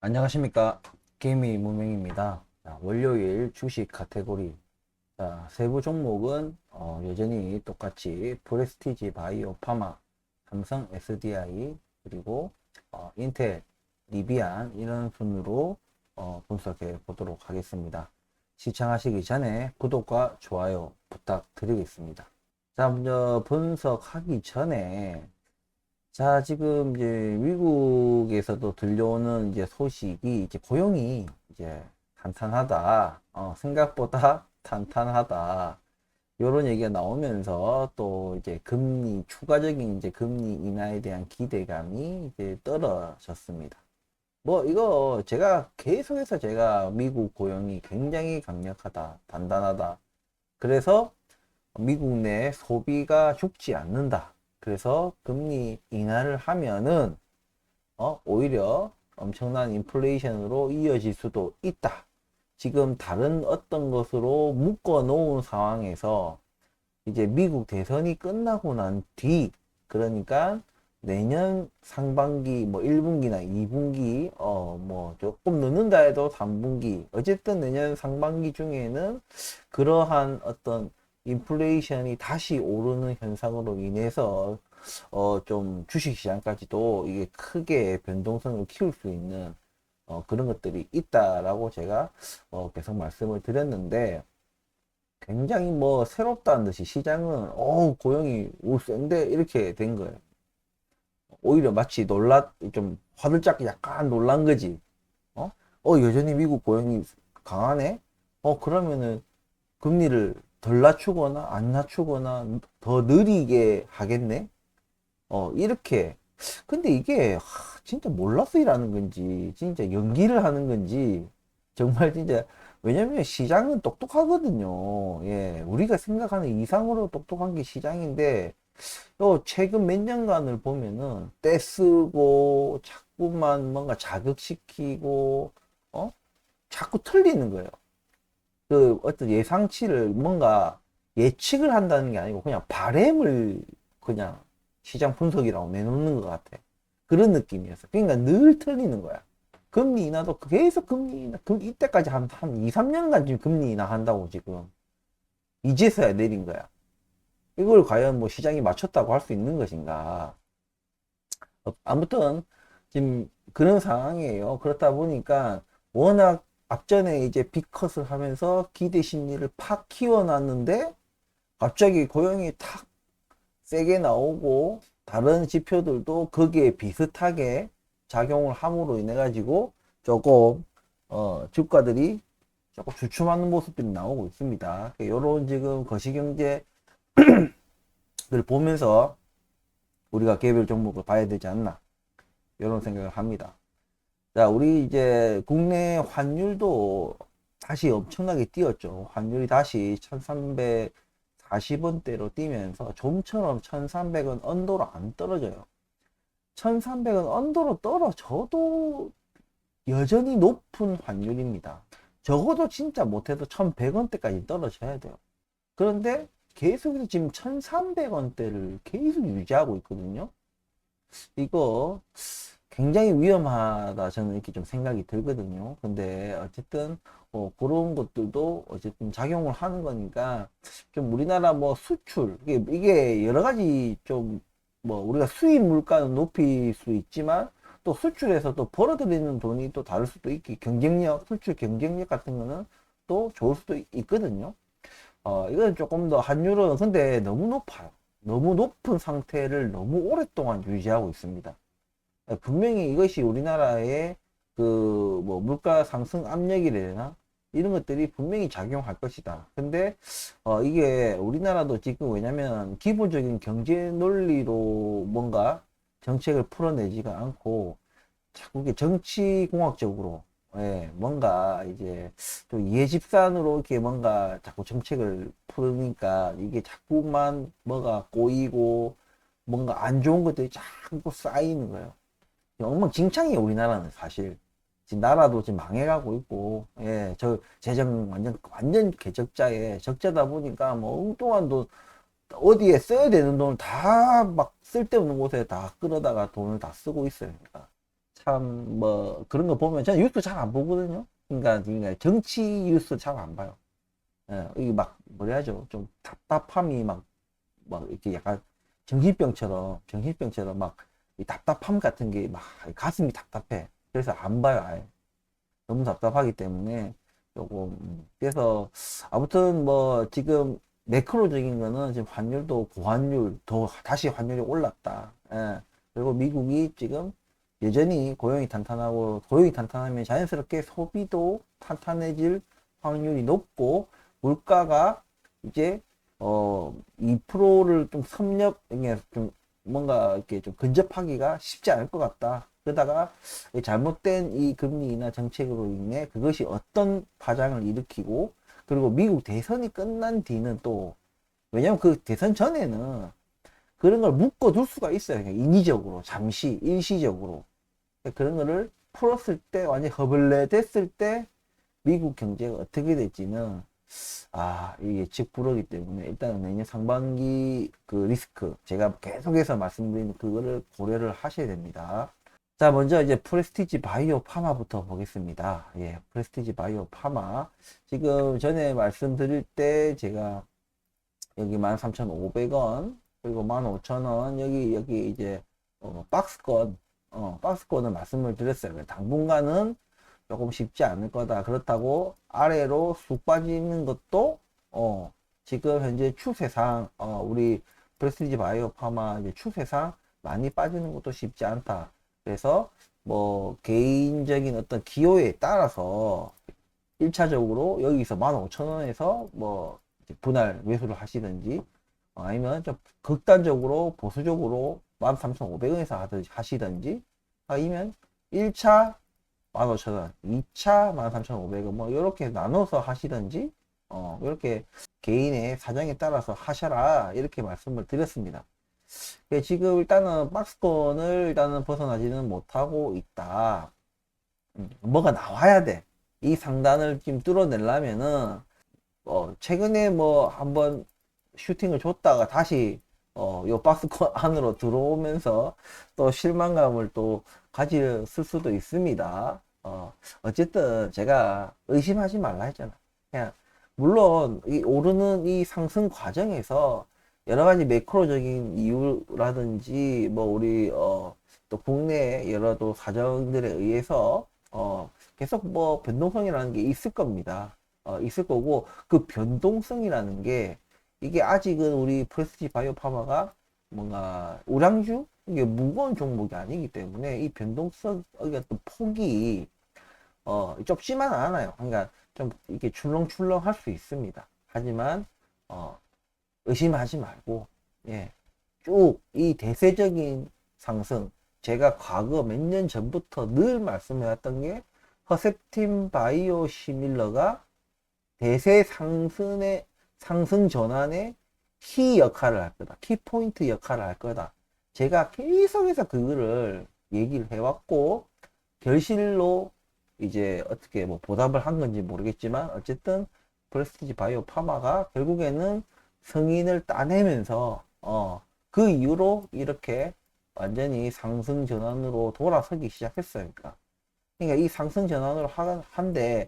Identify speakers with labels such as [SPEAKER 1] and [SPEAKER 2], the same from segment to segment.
[SPEAKER 1] 안녕하십니까. 개미 무명입니다. 월요일 주식 카테고리. 세부 종목은 여전히 똑같이 프레스티지 바이오 파마, 삼성 SDI, 그리고 인텔, 리비안 이런 순으로 분석해 보도록 하겠습니다. 시청하시기 전에 구독과 좋아요 부탁드리겠습니다. 자, 먼저 분석하기 전에 지금 이제 미국에서도 들려오는 이제 소식이 이제 고용이 이제 탄탄하다, 생각보다 탄탄하다, 이런 얘기가 나오면서 또 이제 추가적인 이제 금리 인하에 대한 기대감이 이제 떨어졌습니다. 뭐 이거 계속해서 제가 미국 고용이 굉장히 강력하다, 단단하다. 그래서 미국 내 소비가 죽지 않는다. 그래서 금리 인하를 하면은 오히려 엄청난 인플레이션으로 이어질 수도 있다. 지금 다른 어떤 것으로 묶어 놓은 상황에서 이제 미국 대선이 끝나고 난 뒤, 그러니까 내년 상반기 뭐 1분기나 2분기 뭐 조금 늦는다 해도 3분기, 어쨌든 내년 상반기 중에는 그러한 어떤 인플레이션이 다시 오르는 현상으로 인해서 좀 주식시장까지도 이게 크게 변동성을 키울 수 있는 그런 것들이 있다라고 제가 계속 말씀을 드렸는데, 굉장히 뭐 새롭다는 듯이 시장은 고용이 오 센데 이렇게 된 거예요. 오히려 마치 좀 화들짝 약간 놀란 거지. 어? 여전히 미국 고용이 강하네? 그러면은 금리를 덜 낮추거나 안 낮추거나 더 느리게 하겠네? 이렇게. 근데 이게 진짜 몰라서 일하는 건지 진짜 연기를 하는 건지 정말 진짜, 왜냐면 시장은 똑똑하거든요. 예, 우리가 생각하는 이상으로 똑똑한 게 시장인데 최근 몇 년간을 보면은 떼쓰고 자꾸만 뭔가 자극시키고 자꾸 틀리는 거예요. 그 어떤 예상치를 뭔가 예측을 한다는 게 아니고 그냥 바램을 그냥 시장 분석이라고 내놓는 것 같아. 그런 느낌이었어. 그러니까 늘 틀리는 거야. 금리 인하도 계속 금리 인하, 이때까지 한 2, 3년간 지금 금리 인하 한다고 지금. 이제서야 내린 거야. 이걸 과연 뭐 시장이 맞췄다고 할 수 있는 것인가. 아무튼 지금 그런 상황이에요. 그렇다 보니까 워낙 앞전에 이제 빅컷을 하면서 기대 심리를 팍 키워놨는데 갑자기 고용이 탁 세게 나오고 다른 지표들도 거기에 비슷하게 작용을 함으로 인해 가지고 조금 주가들이 조금 주춤하는 모습들이 나오고 있습니다. 이런 지금 거시경제를 보면서 우리가 개별 종목을 봐야 되지 않나, 이런 생각을 합니다. 자, 우리 이제 국내 환율도 다시 엄청나게 뛰었죠. 환율이 다시 1340원대로 뛰면서 좀처럼 1300원 언더로 안 떨어져요. 1300원 언더로 떨어져도 여전히 높은 환율입니다. 적어도 진짜 못해도 1100원대까지 떨어져야 돼요. 그런데 계속해서 지금 1300원대를 계속 유지하고 있거든요. 이거 굉장히 위험하다, 저는 이렇게 좀 생각이 들거든요. 근데 어쨌든 그런 것들도 어쨌든 작용을 하는 거니까 좀 우리나라 뭐 수출, 이게 여러 가지 좀 뭐 우리가 수입 물가는 높일 수 있지만 또 수출에서 또 벌어들이는 돈이 또 다를 수도 있기, 경쟁력, 수출 경쟁력 같은 거는 또 좋을 수도 있거든요. 이건 조금 더, 환율은 근데 너무 높아요. 너무 높은 상태를 너무 오랫동안 유지하고 있습니다. 분명히 이것이 우리나라의 그 뭐 물가 상승 압력이라 해야 되나? 이런 것들이 분명히 작용할 것이다. 근데 이게 우리나라도 지금, 왜냐면 기본적인 경제 논리로 뭔가 정책을 풀어내지가 않고 자꾸 이게 정치공학적으로, 예, 뭔가 이제 또 이해집산으로 이렇게 뭔가 자꾸 정책을 풀으니까 이게 자꾸만 뭐가 꼬이고 뭔가 안 좋은 것들이 자꾸 쌓이는 거예요. 엉망진창이에요, 우리나라는 사실. 지금 나라도 지금 망해가고 있고, 예, 저 재정 완전 개적자에 적자다 보니까 뭐 엉뚱한 돈, 어디에 써야 되는 돈을 다 막 쓸데없는 곳에 다 끌어다가 돈을 다 쓰고 있어요. 그러니까 참 뭐 그런 거 보면 저는 뉴스 잘 안 보거든요. 그러니까 정치 뉴스 잘 안 봐요. 예, 이게 막 뭐라 하죠? 좀 답답함이 막 이렇게 약간 정신병처럼 막 이 답답함 같은 게 막 가슴이 답답해. 그래서 안 봐요, 아예. 너무 답답하기 때문에 조금 그래서 아무튼 뭐 지금 매크로적인 거는 지금 환율도 고환율 더 다시 환율이 올랐다. 예. 그리고 미국이 지금 여전히 고용이 탄탄하면 자연스럽게 소비도 탄탄해질 확률이 높고 물가가 이제 2%를 좀 이게 좀 뭔가 이렇게 좀 근접하기가 쉽지 않을 것 같다. 그러다가 잘못된 이 금리 인하 정책으로 인해 그것이 어떤 파장을 일으키고 그리고 미국 대선이 끝난 뒤는 또 왜냐면 그 대선 전에는 그런 걸 묶어둘 수가 있어요. 그냥 인위적으로 잠시 일시적으로 그런 거를 풀었을 때 완전히 허블레 됐을 때 미국 경제가 어떻게 될지는 이게 예측 불허기 때문에 일단은 내년 상반기 그 리스크 제가 계속해서 말씀드린 그거를 고려를 하셔야 됩니다. 자, 먼저 이제 프레스티지 바이오 파마부터 보겠습니다. 예, 프레스티지 바이오 파마. 지금 전에 말씀드릴 때 제가 여기 13,500원, 그리고 15,000원, 여기 이제, 박스권을 말씀을 드렸어요. 당분간은 조금 쉽지 않을 거다. 그렇다고 아래로 쑥 빠지는 것도, 지금 현재 추세상, 우리 프레스티지 바이오 파마 이제 추세상 많이 빠지는 것도 쉽지 않다. 그래서 뭐 개인적인 어떤 기호에 따라서 1차적으로 여기서 15,000원에서 뭐 분할 매수를 하시든지 아니면 좀 극단적으로 보수적으로 13,500원에서 하시든지 아니면 1차 15,000원, 2차 13,500원 뭐 이렇게 나눠서 하시든지 이렇게 개인의 사정에 따라서 하셔라 이렇게 말씀을 드렸습니다. 지금 일단은 박스권을 일단은 벗어나지는 못하고 있다. 뭐가 나와야 돼. 이 상단을 지금 뚫어내려면은 최근에 뭐 한번 슈팅을 줬다가 다시 요 박스권 안으로 들어오면서 또 실망감을 또 가질 수도 있습니다. 어쨌든 제가 의심하지 말라 했잖아. 그냥 물론 이 오르는 이 상승 과정에서 여러 가지 매크로적인 이유라든지 뭐 우리 또 국내 여러 또 사정들에 의해서 계속 뭐 변동성이라는 게 있을 겁니다. 있을 거고 그 변동성이라는 게 이게 아직은 우리 프레스티지 바이오 파마가 뭔가 우량주 이게 무거운 종목이 아니기 때문에 이 변동성 어떤 폭이 좀 심하지 않아요. 그러니까 좀 이렇게 출렁출렁 할 수 있습니다. 하지만 의심하지 말고 예, 쭉 이 대세적인 상승 제가 과거 몇 년 전부터 늘 말씀해왔던 게 허셉틴 바이오 시밀러가 대세 상승 전환의 키 역할을 할 거다. 키 포인트 역할을 할 거다. 제가 계속해서 그거를 얘기를 해왔고 결실로 이제 어떻게 뭐 보답을 한 건지 모르겠지만 어쨌든 프레스티지 바이오 파마가 결국에는 승인을 따내면서 그 이후로 이렇게 완전히 상승 전환으로 돌아서기 시작했어요. 그러니까 이 상승 전환으로 한데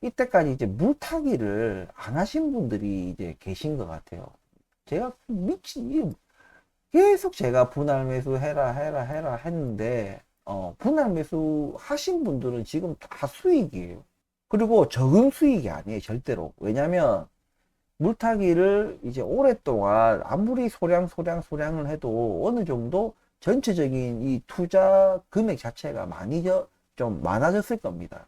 [SPEAKER 1] 이때까지 이제 물타기를 안 하신 분들이 이제 계신 것 같아요. 제가 계속 제가 분할 매수 해라 했는데 분할 매수 하신 분들은 지금 다 수익이에요. 그리고 적은 수익이 아니에요, 절대로. 왜냐면 물타기를 이제 오랫동안 아무리 소량을 해도 어느 정도 전체적인 이 투자 금액 자체가 좀 많아졌을 겁니다.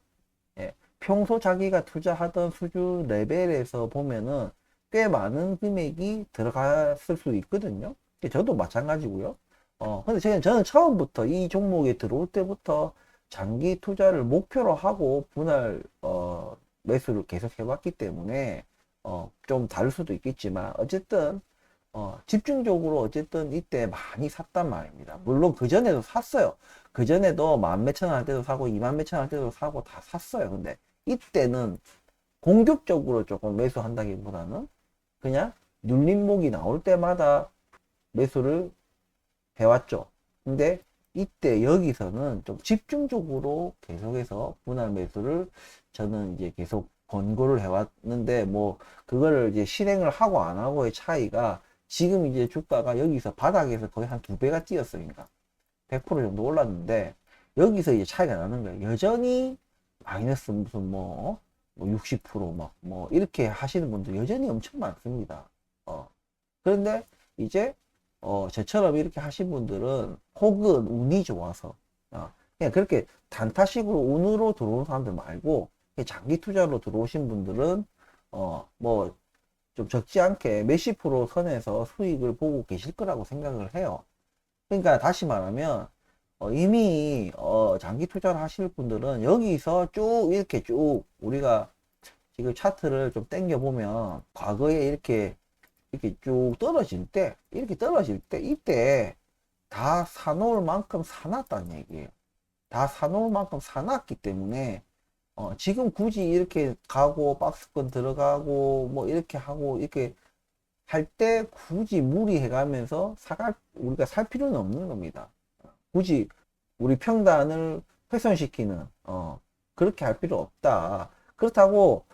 [SPEAKER 1] 예. 평소 자기가 투자하던 수준 레벨에서 보면은 꽤 많은 금액이 들어갔을 수 있거든요. 저도 마찬가지고요. 근데 저는 처음부터 이 종목에 들어올 때부터 장기 투자를 목표로 하고 분할, 매수를 계속 해왔기 때문에, 좀 다를 수도 있겠지만, 어쨌든, 집중적으로 어쨌든 이때 많이 샀단 말입니다. 물론 그전에도 샀어요. 그전에도 만 몇천 원 할 때도 사고, 2만 몇천 원 할 때도 사고 다 샀어요. 근데 이때는 공격적으로 조금 매수한다기보다는 그냥 눌림목이 나올 때마다 매수를 해왔죠. 근데 이때 여기서는 좀 집중적으로 계속해서 분할 매수를 저는 이제 계속 권고를 해왔는데, 뭐 그거를 이제 실행을 하고 안 하고의 차이가, 지금 이제 주가가 여기서 바닥에서 거의 한 2배가 뛰었으니까 100% 정도 올랐는데, 여기서 이제 차이가 나는 거예요. 여전히 마이너스 무슨 뭐 60% 뭐 이렇게 하시는 분들 여전히 엄청 많습니다. 그런데 이제 저처럼 이렇게 하신 분들은 혹은 운이 좋아서, 그냥 그렇게 단타식으로 운으로 들어오는 사람들 말고 그냥 장기 투자로 들어오신 분들은 뭐 좀 적지 않게 몇십 프로 선에서 수익을 보고 계실 거라고 생각을 해요. 그러니까 다시 말하면 이미 장기 투자를 하실 분들은 여기서 쭉 이렇게 쭉 우리가 지금 차트를 좀 당겨 보면, 과거에 이렇게 쭉 떨어질 때, 이렇게 떨어질 때, 이때 다 사놓을 만큼 사놨다는 얘기예요. 다 사놓을 만큼 사놨기 때문에 지금 굳이 이렇게 가고 박스권 들어가고 뭐 이렇게 하고 이렇게 할 때 굳이 무리해 가면서 우리가 살 필요는 없는 겁니다. 굳이 우리 평단을 훼손시키는 그렇게 할 필요 없다. 그렇다고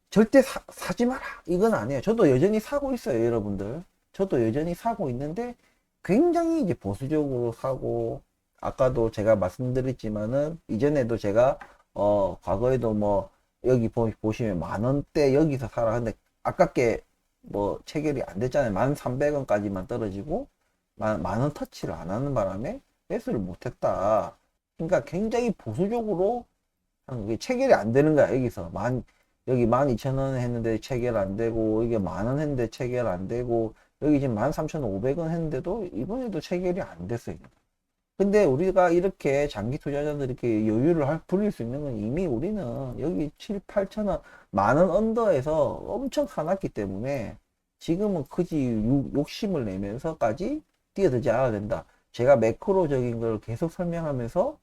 [SPEAKER 1] 절대 사지 마라 이건 아니에요. 저도 여전히 사고 있어요, 여러분들. 저도 여전히 사고 있는데 굉장히 이제 보수적으로 사고, 아까도 제가 말씀드렸지만은 이전에도 제가 과거에도 뭐 여기 보시면 10,000원대 여기서 사라 근데 아깝게 뭐 체결이 안 됐잖아요. 1,300원까지만 떨어지고 만원 터치를 안 하는 바람에 매수를 못했다. 그러니까 굉장히 보수적으로 이게 체결이 안 되는 거야. 여기서 여기 12,000원 했는데 체결 안 되고, 이게 10,000원 했는데 체결 안 되고, 여기 지금 13,500원 했는데도 이번에도 체결이 안 됐어요. 근데 우리가 이렇게 장기 투자자들 이렇게 여유를 부릴 수 있는 건 이미 우리는 여기 7, 8,000원, 10,000원 언더에서 엄청 사놨기 때문에 지금은 굳이 욕심을 내면서까지 뛰어들지 않아야 된다. 제가 매크로적인 걸 계속 설명하면서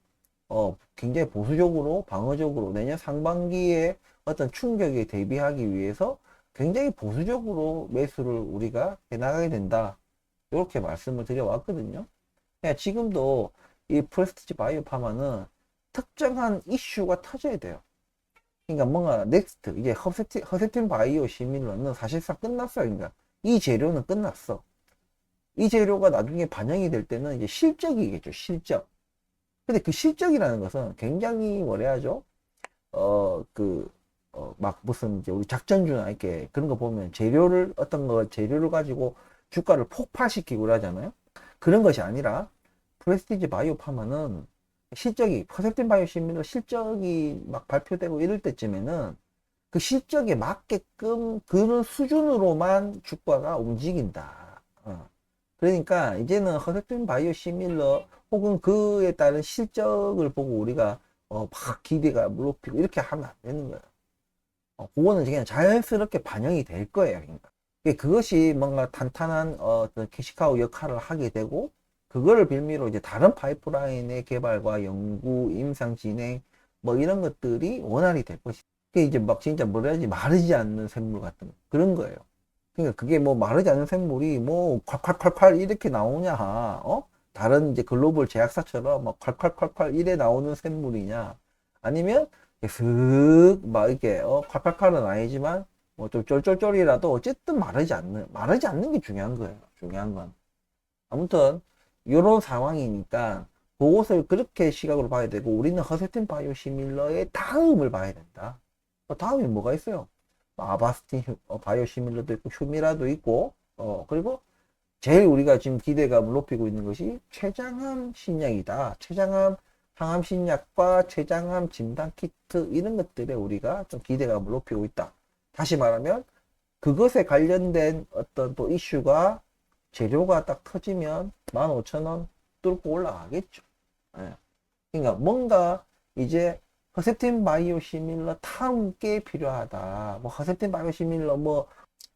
[SPEAKER 1] 굉장히 보수적으로, 방어적으로 내년 상반기에 어떤 충격에 대비하기 위해서 굉장히 보수적으로 매수를 우리가 해나가야 된다. 이렇게 말씀을 드려왔거든요. 지금도 이 프레스티지 바이오파마는 특정한 이슈가 터져야 돼요. 그러니까 뭔가 넥스트, 이제 허세틴 바이오 시밀러는 사실상 끝났어요. 그러니까 이 재료는 끝났어. 이 재료가 나중에 반영이 될 때는 이제 실적이겠죠, 실적. 근데 그 실적이라는 것은 굉장히 뭐라 해야죠? 막 무슨 이제 우리 작전주나 이렇게 그런 거 보면 재료를 가지고 주가를 폭발시키고 그러잖아요. 그런 것이 아니라 프레스티지 바이오파마는 실적이, 퍼센트 바이오시밀러 실적이 막 발표되고 이럴 때쯤에는 그 실적에 맞게끔 그런 수준으로만 주가가 움직인다. 그러니까 이제는 허세튼 바이오시밀러 혹은 그에 따른 실적을 보고 우리가 막 기대가 높이고 이렇게 하면 안 되는 거예요. 그거는 그냥 자연스럽게 반영이 될 거예요. 그러니까. 그것이 뭔가 탄탄한 어떤 캐시카우 역할을 하게 되고, 그거를 빌미로 이제 다른 파이프라인의 개발과 연구, 임상 진행 뭐 이런 것들이 원활히 될 것이다. 그게 이제 막 진짜 뭐라 해야지, 마르지 않는 샘물 같은 그런 거예요. 그러니까 그게 뭐 마르지 않는 샘물이 뭐 콸콸콸콸 이렇게 나오냐, 다른 이제 글로벌 제약사처럼 막 콸콸콸콸 이래 나오는 샘물이냐, 아니면 슥 막 이렇게 콸콸콸은 아니지만 뭐 좀 쫄쫄쫄이라도 어쨌든 마르지 않는 게 중요한 거예요. 중요한 건 아무튼 이런 상황이니까 그것을 그렇게 시각으로 봐야 되고, 우리는 허세틴 바이오시밀러의 다음을 봐야 된다. 다음에 뭐가 있어요? 아바스틴 바이오시밀러도 있고 휴미라도 있고, 그리고 제일 우리가 지금 기대감을 높이고 있는 것이 췌장암 신약이다. 췌장암 항암 신약과 췌장암 진단 키트 이런 것들에 우리가 좀 기대감을 높이고 있다. 다시 말하면 그것에 관련된 어떤 또 이슈가, 재료가 딱 터지면 15,000원 뚫고 올라가겠죠. 예. 그러니까 뭔가 이제 허셉틴 바이오시밀러 다음 게 필요하다. 뭐 허셉틴 바이오시밀러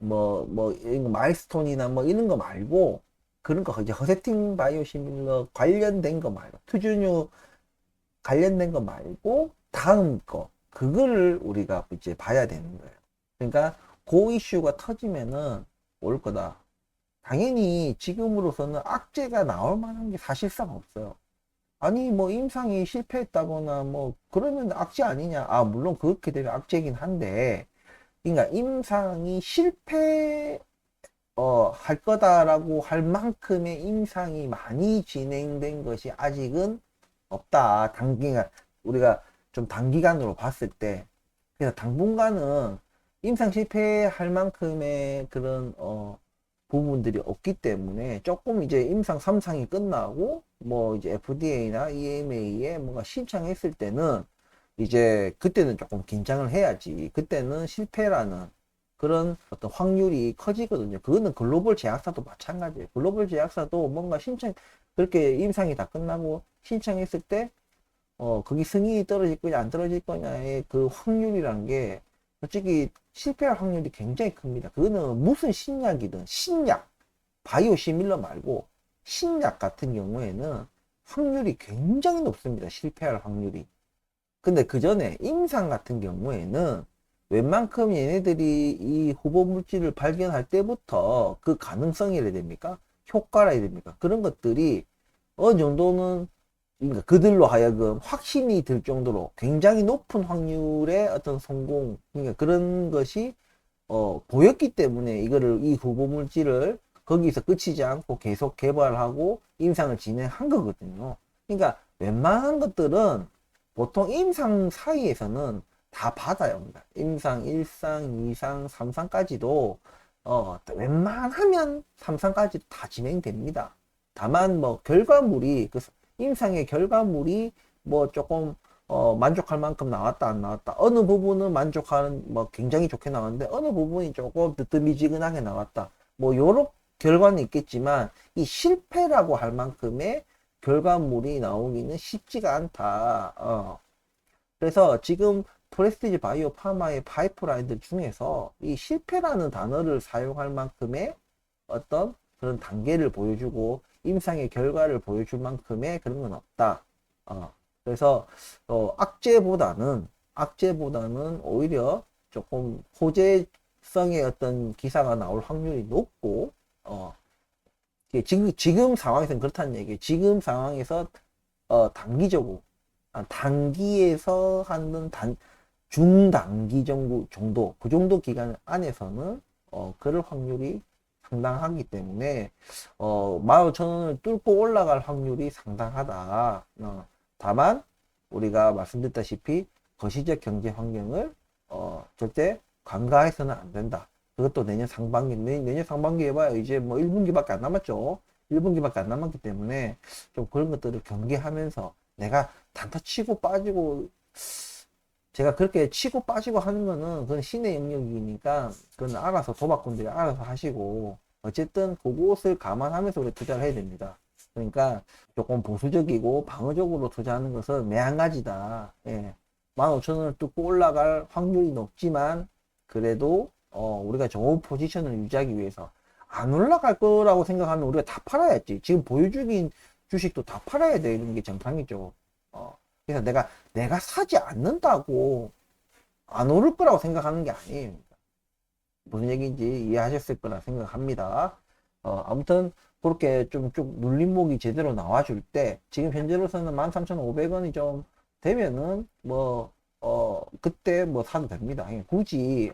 [SPEAKER 1] 이런 마일스톤이나 뭐 이런 거 말고, 그런 거 이제 허셉틴 바이오시밀러 관련된 거 말고, 투준유 관련된 거 말고 다음 거, 그거를 우리가 이제 봐야 되는 거예요. 그러니까 그 이슈가 터지면은 올 거다. 당연히 지금으로서는 악재가 나올 만한 게 사실상 없어요. 아니 뭐 임상이 실패했다거나 뭐 그러면 악재 아니냐. 아 물론 그렇게 되면 악재긴 한데, 그러니까 임상이 실패 할 거다라고 할 만큼의 임상이 많이 진행된 것이 아직은 없다. 그러니까 우리가 좀 단기간으로 봤을 때, 그래서 당분간은 임상 실패할 만큼의 그런 부분들이 없기 때문에 조금 이제 임상 3상이 끝나고 뭐 이제 FDA나 EMA에 뭔가 신청했을 때는 이제 그때는 조금 긴장을 해야지. 그때는 실패라는 그런 어떤 확률이 커지거든요. 그거는 글로벌 제약사도 마찬가지예요. 글로벌 제약사도 뭔가 신청, 그렇게 임상이 다 끝나고 신청했을 때 거기 승인이 떨어질 거냐 안 떨어질 거냐의 그 확률이라는 게 솔직히 실패할 확률이 굉장히 큽니다. 그거는 무슨 신약이든 신약, 바이오 시밀러 말고 신약 같은 경우에는 확률이 굉장히 높습니다. 실패할 확률이. 근데 그 전에 임상 같은 경우에는 웬만큼 얘네들이 이 후보 물질을 발견할 때부터 그 가능성이라 됩니까? 효과라 해야 됩니까? 그런 것들이 어느 정도는, 그러니까 그들로 하여금 확신이 들 정도로 굉장히 높은 확률의 어떤 성공, 그러니까 그런 것이 보였기 때문에 이거를, 이 후보 물질을 거기서 그치지 않고 계속 개발하고 임상을 진행한 거거든요. 그러니까 웬만한 것들은 보통 임상 사이에서는 다 받아요. 그러니까 임상 1상, 2상, 3상까지도 웬만하면 3상까지 다 진행됩니다. 다만 뭐 결과물이, 그 임상의 결과물이 뭐 조금 만족할 만큼 나왔다 안 나왔다, 어느 부분은 만족하는 뭐 굉장히 좋게 나왔는데 어느 부분이 조금 뜨뜨미지근하게 나왔다, 뭐 요런 결과는 있겠지만 이 실패라고 할 만큼의 결과물이 나오기는 쉽지가 않다. 그래서 지금 프레스티지 바이오 파마의 파이프라인들 중에서 이 실패라는 단어를 사용할 만큼의 어떤 그런 단계를 보여주고 임상의 결과를 보여줄 만큼의 그런 건 없다. 그래서 악재보다는 오히려 조금 호재성의 어떤 기사가 나올 확률이 높고, 지금 상황에서는 그렇다는 얘기예요. 지금 상황에서 단기적으로, 단기에서 하는 중단기 정도, 그 정도 기간 안에서는 그럴 확률이 상당하기 때문에 15,000원을 뚫고 올라갈 확률이 상당하다. 다만 우리가 말씀드렸다시피 거시적 경제 환경을 절대 간과해서는 안 된다. 그것도 내년 상반기 해봐야 이제 뭐 1분기밖에 안 남았죠. 1분기밖에 안 남았기 때문에 좀 그런 것들을 경계하면서, 내가 단타 치고 빠지고, 제가 그렇게 치고 빠지고 하는 거는 그건 신의 영역이니까 그건 알아서 도박꾼들이 알아서 하시고, 어쨌든 그것을 감안하면서 우리 투자를 해야 됩니다. 그러니까 조금 보수적이고 방어적으로 투자하는 것은 매한가지다. 예. 15,000원을 뚫고 올라갈 확률이 높지만 그래도 우리가 좋은 포지션을 유지하기 위해서, 안 올라갈 거라고 생각하면 우리가 다 팔아야지. 지금 보유중인 주식도 다 팔아야 되는 게 정상이죠. 그래서 내가 사지 않는다고 안 오를 거라고 생각하는 게 아니에요. 무슨 얘기인지 이해하셨을 거라 생각합니다. 아무튼 그렇게 좀 눌림목이 제대로 나와줄 때, 지금 현재로서는 13,500원이 좀 되면은 뭐 그때 뭐 사도 됩니다. 굳이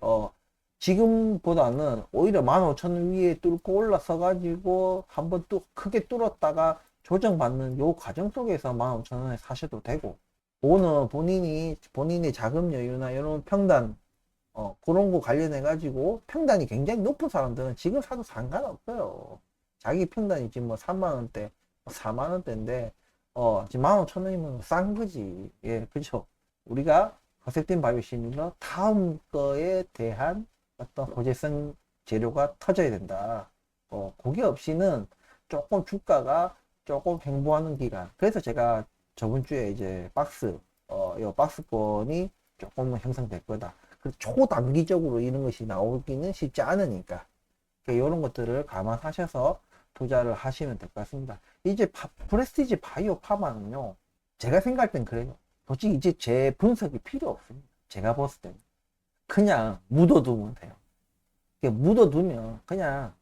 [SPEAKER 1] 지금보다는 오히려 15,000원 위에 뚫고 올라서 가지고 한번 또 크게 뚫었다가 조정받는 요 과정 속에서 15,000원에 사셔도 되고, 그거는 본인의 자금 여유나 이런 평단, 그런 거 관련해 가지고 평단이 굉장히 높은 사람들은 지금 사도 상관없어요. 자기 평단이 지금 뭐 3만원대, 4만원대인데 지금 15,000원이면 싼 거지. 예, 그죠. 우리가 허셉틴 바이오시밀러 다음 거에 대한 어떤 호재성 재료가 터져야 된다. 그게 없이는 조금 주가가 조금 횡보하는 기간. 그래서 제가 저번 주에 이제 이 박스권이 조금 형성될 거다. 초단기적으로 이런 것이 나오기는 쉽지 않으니까 이런 것들을 감안하셔서 투자를 하시면 될 것 같습니다. 이제 프레스티지 바이오 파마는요, 제가 생각할 땐 그래요. 솔직히 이제 제 분석이 필요 없습니다. 제가 봤을 때는 그냥 묻어두면 돼요. 묻어두면 그냥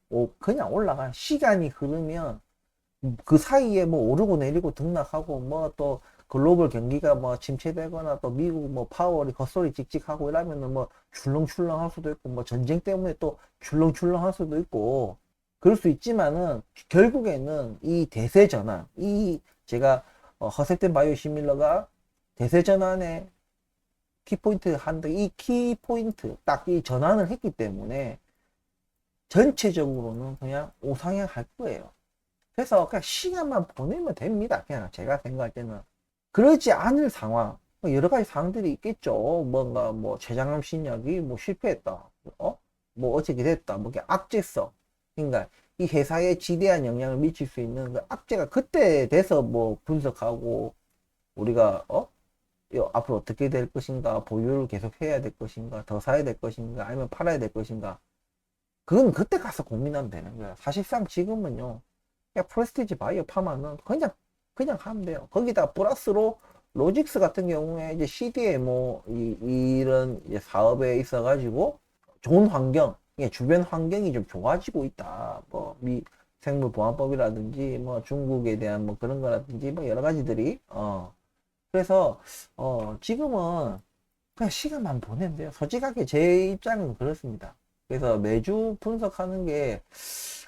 [SPEAKER 1] 올라가. 시간이 흐르면 그 사이에 뭐 오르고 내리고 등락하고 뭐 또 글로벌 경기가 뭐 침체되거나 또 미국 뭐 파월이 헛소리 찍찍하고 이러면은 뭐 출렁출렁 할 수도 있고 뭐 전쟁 때문에 또 출렁출렁 할 수도 있고 그럴 수 있지만은 결국에는 이 대세 전환 이 제가 허셉텐 바이오시밀러가 대세 전환의 키포인트 한다 이 키포인트 딱 이 전환을 했기 때문에 전체적으로는 그냥 우상향할 거예요. 그래서 그냥 시간만 보내면 됩니다. 그냥 제가 생각할 때는. 그러지 않을 상황, 뭐 여러 가지 상황들이 있겠죠. 뭔가 뭐 췌장암 신약이 뭐 실패했다. 뭐 어떻게 됐다. 뭐 악재성. 그러니까 이 회사에 지대한 영향을 미칠 수 있는 그 악재가 그때 돼서 뭐 분석하고 우리가 앞으로 어떻게 될 것인가, 보유를 계속 해야 될 것인가, 더 사야 될 것인가, 아니면 팔아야 될 것인가. 그건 그때 가서 고민하면 되는 거야. 사실상 지금은요. 그냥 프레스티지 바이오 파마는 그냥 하면 돼요. 거기다 플러스로 로직스 같은 경우에 이제 CDMO 이런 이제 사업에 있어가지고 좋은 환경, 주변 환경이 좀 좋아지고 있다. 뭐 미 생물보안법이라든지 뭐 중국에 대한 뭐 그런 거라든지 뭐 여러 가지들이 그래서 지금은 그냥 시간만 보내면 돼요. 솔직하게 제 입장은 그렇습니다. 그래서 매주 분석하는 게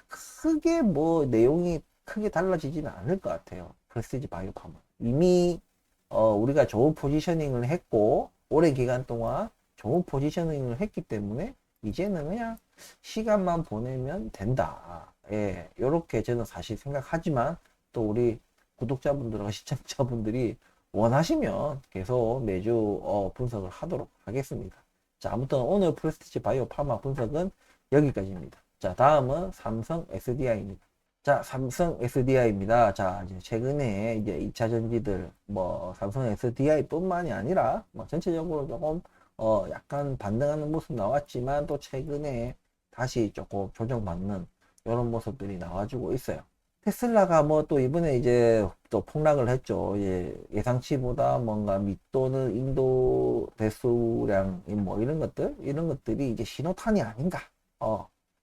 [SPEAKER 1] 크게 뭐 내용이 크게 달라지지는 않을 것 같아요. 프레스티지 바이오팜은 이미 우리가 좋은 포지셔닝을 했고 오랜 기간 동안 좋은 포지셔닝을 했기 때문에 이제는 그냥 시간만 보내면 된다. 예, 요렇게 저는 사실 생각하지만 또 우리 구독자분들과 시청자분들이 원하시면 계속 매주 분석을 하도록 하겠습니다. 자, 아무튼 오늘 프레스티지 바이오 파마 분석은 여기까지입니다. 자, 다음은 삼성 SDI입니다. 자, 삼성 SDI입니다. 자, 이제 최근에 이제 2차 전지들, 뭐, 삼성 SDI 뿐만이 아니라, 뭐, 전체적으로 조금, 약간 반등하는 모습 나왔지만, 또 최근에 다시 조금 조정받는 이런 모습들이 나와주고 있어요. 테슬라가 뭐 또 이번에 이제 또 폭락을 했죠. 예상치보다 뭔가 밑도는 인도 대수량, 뭐 이런 것들이 이제 신호탄이 아닌가.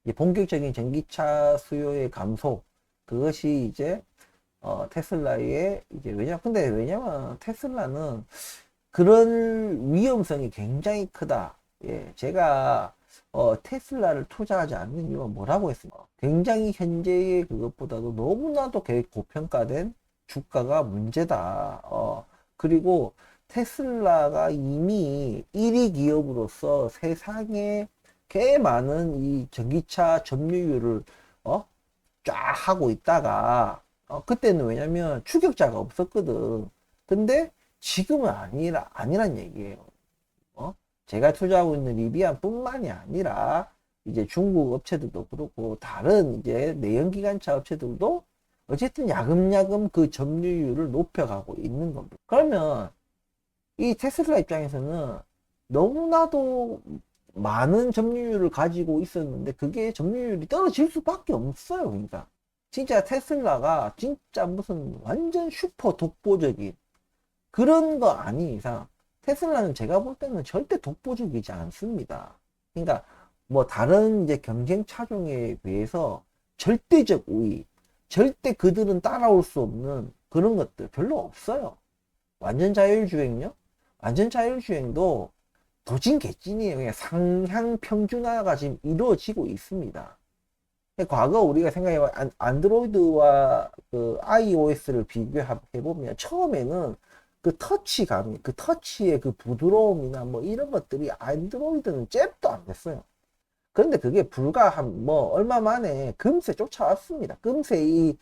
[SPEAKER 1] 이제 본격적인 전기차 수요의 감소, 그것이 이제 테슬라의 이제 왜냐면 테슬라는 그런 위험성이 굉장히 크다. 예, 제가 테슬라를 투자하지 않는 이유가 뭐라고 했습니까? 굉장히 현재의 그것보다도 너무나도 고평가된 주가가 문제다. 그리고 테슬라가 이미 1위 기업으로서 세상에 꽤 많은 이 전기차 점유율을 쫙 하고 있다가 그때는 왜냐면 추격자가 없었거든. 근데 지금은 아니란 얘기예요. 제가 투자하고 있는 리비안 뿐만이 아니라 이제 중국 업체들도 그렇고 다른 이제 내연기관차 업체들도 어쨌든 야금야금 그 점유율을 높여가고 있는 겁니다. 그러면 이 테슬라 입장에서는 너무나도 많은 점유율을 가지고 있었는데 그게 점유율이 떨어질 수밖에 없어요. 그러니까 진짜 테슬라가 진짜 무슨 완전 슈퍼 독보적인 그런 거 아닌 이상 테슬라는 제가 볼 때는 절대 독보적이지 않습니다. 그러니까 뭐 다른 이제 경쟁 차종에 비해서 절대적 우위, 절대 그들은 따라올 수 없는 그런 것들 별로 없어요. 완전 자율주행요? 완전 자율주행도 도진 개찐이에요. 그냥 상향 평준화가 지금 이루어지고 있습니다. 과거 우리가 생각해봐 안드로이드와 그 iOS를 비교해보면 처음에는 그 터치감, 그 터치의 그 부드러움이나 뭐 이런 것들이 안드로이드는 잽도 안 됐어요. 그런데 그게 불과 한 뭐 얼마 만에 금세 쫓아왔습니다. 금세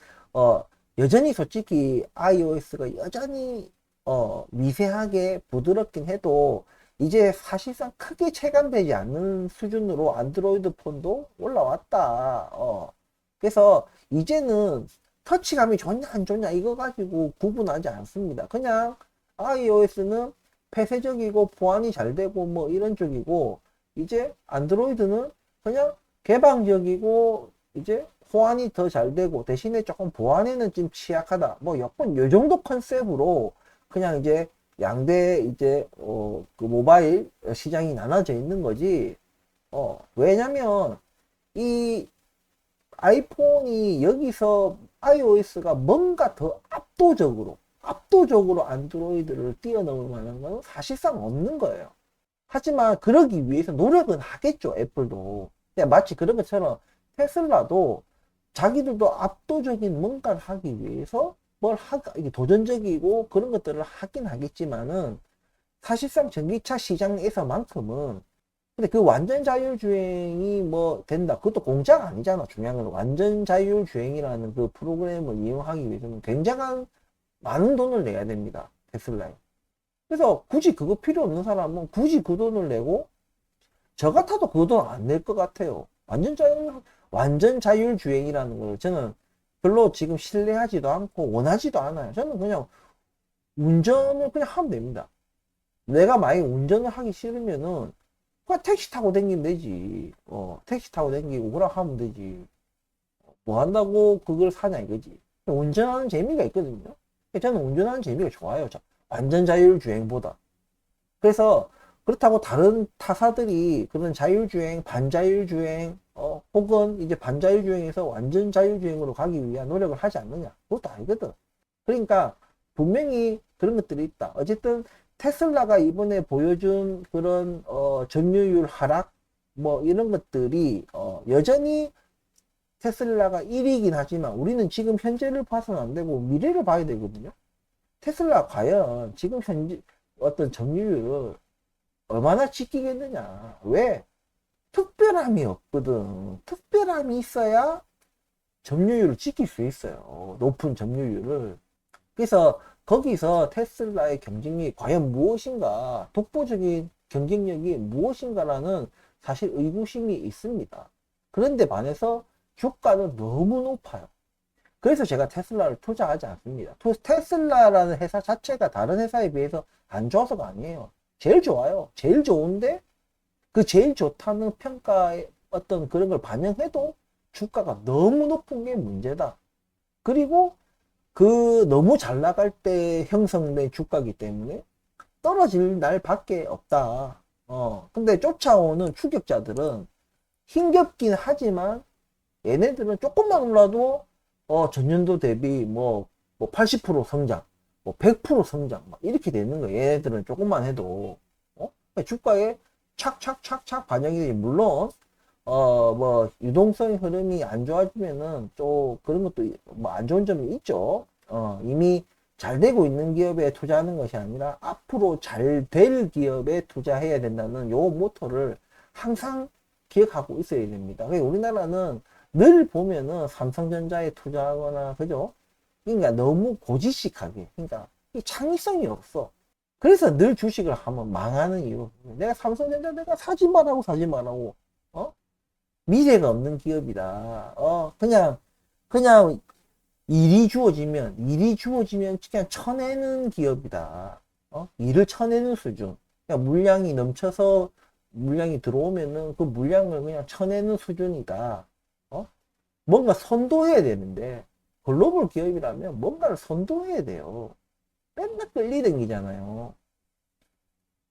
[SPEAKER 1] 여전히 솔직히 iOS가 여전히 미세하게 부드럽긴 해도 이제 사실상 크게 체감되지 않는 수준으로 안드로이드 폰도 올라왔다. 그래서 이제는 터치감이 좋냐 안 좋냐 이거 가지고 구분하지 않습니다. 그냥 iOS는 폐쇄적이고 보안이 잘 되고 뭐 이런 쪽이고 이제 안드로이드는 그냥 개방적이고 이제 호환이 더 잘 되고 대신에 조금 보안에는 좀 취약하다. 뭐 약간 요 정도 컨셉으로 그냥 이제 양대 이제 그 모바일 시장이 나눠져 있는 거지. 왜냐면 이 아이폰이 여기서 iOS가 뭔가 더 압도적으로 안드로이드를 뛰어넘을 만한 건 사실상 없는 거예요. 하지만 그러기 위해서 노력은 하겠죠, 애플도. 그냥 마치 그런 것처럼 테슬라도 자기들도 압도적인 뭔가를 하기 위해서 이게 도전적이고 그런 것들을 하긴 하겠지만은 사실상 전기차 시장에서만큼은 근데 그 완전 자율주행이 뭐 된다. 그것도 공짜가 아니잖아. 중요한 건 완전 자율주행이라는 그 프로그램을 이용하기 위해서는 굉장한 많은 돈을 내야 됩니다. 테슬라에. 그래서 굳이 그거 필요 없는 사람은 굳이 그 돈을 내고 저 같아도 그 돈 안 낼 것 같아요. 완전 자율주행이라는 걸 저는 별로 지금 신뢰하지도 않고 원하지도 않아요. 저는 그냥 운전을 그냥 하면 됩니다. 내가 만약에 운전을 하기 싫으면은 그냥 택시 타고 다니면 되지. 택시 타고 다니고 그러 하면 되지. 뭐 한다고 그걸 사냐 이거지. 운전하는 재미가 있거든요. 저는 운전하는 재미가 좋아요. 완전 자율주행보다. 그래서 그렇다고 다른 타사들이 그런 자율주행, 반자율주행, 혹은 이제 반자율주행에서 완전 자율주행으로 가기 위한 노력을 하지 않느냐. 그것도 아니거든. 그러니까 분명히 그런 것들이 있다. 어쨌든 테슬라가 이번에 보여준 그런 점유율 하락 뭐 이런 것들이 여전히 테슬라가 1위긴 하지만 우리는 지금 현재를 봐서는 안 되고 미래를 봐야 되거든요. 테슬라 과연 지금 현재 어떤 점유율을 얼마나 지키겠느냐. 왜? 특별함이 없거든. 특별함이 있어야 점유율을 지킬 수 있어요. 높은 점유율을. 그래서 거기서 테슬라의 경쟁력이 과연 무엇인가, 독보적인 경쟁력이 무엇인가라는 사실 의구심이 있습니다. 그런데 반해서 주가는 너무 높아요. 그래서 제가 테슬라를 투자하지 않습니다. 테슬라라는 회사 자체가 다른 회사에 비해서 안 좋아서가 아니에요. 제일 좋아요. 제일 좋은데 그 제일 좋다는 평가의 어떤 그런 걸 반영해도 주가가 너무 높은 게 문제다. 그리고 그 너무 잘 나갈 때 형성된 주가이기 때문에 떨어질 날밖에 없다. 근데 쫓아오는 추격자들은 힘겹긴 하지만 얘네들은 조금만 올라도 전년도 대비 뭐 80% 성장, 뭐 100% 성장 막 이렇게 되는 거예요. 얘네들은 조금만 해도 주가에 착착착착 반영이 되지. 물론 뭐 유동성의 흐름이 안 좋아지면은 또 그런 것도 뭐 안 좋은 점이 있죠. 이미 잘 되고 있는 기업에 투자하는 것이 아니라 앞으로 잘 될 기업에 투자해야 된다는 요 모토를 항상 기억하고 있어야 됩니다. 우리나라는 늘 보면은 삼성전자에 투자하거나 그죠? 그러니까 너무 고지식하게 그러니까 이 창의성이 없어. 그래서 늘 주식을 하면 망하는 이유. 내가 삼성전자 내가 사지 말라고 미래가 없는 기업이다. 그냥 일이 주어지면 그냥 쳐내는 기업이다. 일을 쳐내는 수준. 그냥 물량이 넘쳐서 물량이 들어오면은 그 물량을 그냥 쳐내는 수준이다. 뭔가 선도해야 되는데 글로벌 기업이라면 뭔가를 선도해야 돼요. 맨날 끌리댕기잖아요.